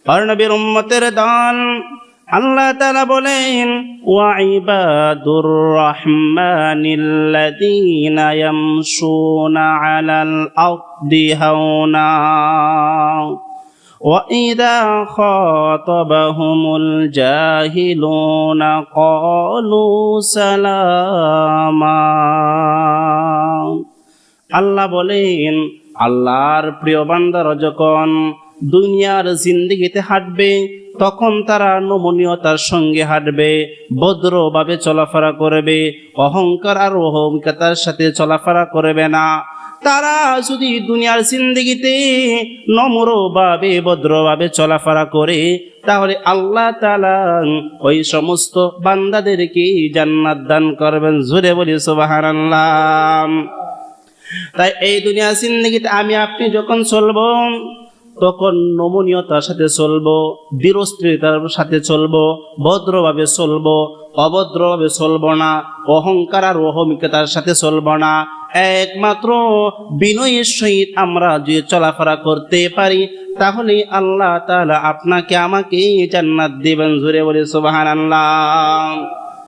আর নবীর উম্মতের দল আল্লাহ তাআলা বলেন ওয়া ইবাদুর রহমানিল্লাযীনা ইয়ামশুনা আলাল আরদি হাওনা ওয়া ইযা খাতাবাহুমুল জাহিলুনা ক্বালু সালামা। আল্লাহ বলেন আল্লাহর প্রিয় বান্দারা যখন দুনিয়ার জিন্দেগিতে হাঁটবে তখন তারা নমনীয়তার সঙ্গে হাঁটবে, ভদ্রভাবে চলাফেরা করবে, অহংকার আর অহমিকাতার সাথে চলাফেরা করবে না। তারা যদি দুনিয়ার জিন্দেগিতে নম্রভাবে ভদ্রভাবে চলাফেরা করে তাহলে আল্লাহ তাআলা ওই সমস্ত বান্দাদেরকে জান্নাত দান করবেন। জোরে বলি সুবহানাল্লাহ। তাই এই দুনিয়ার জিন্দেগিতে আমি আপনি যখন চলবো তখন নমনীয়তার সাথে চলবো, বীরস্ত্রীতার সাথে চলবো, ভদ্রভাবে চলবো, অভদ্রভাবে চলবো না, অহংকার আর অহমিকাতার সাথে চলবো না। একমাত্র বিনয়ের সহিত আমরা যদি চলাফেরা করতে পারি তাহলে আল্লাহ তাআলা আপনাকে আমাকে জান্নাত দিবেন। জোরে বলে সুবহানাল্লাহ।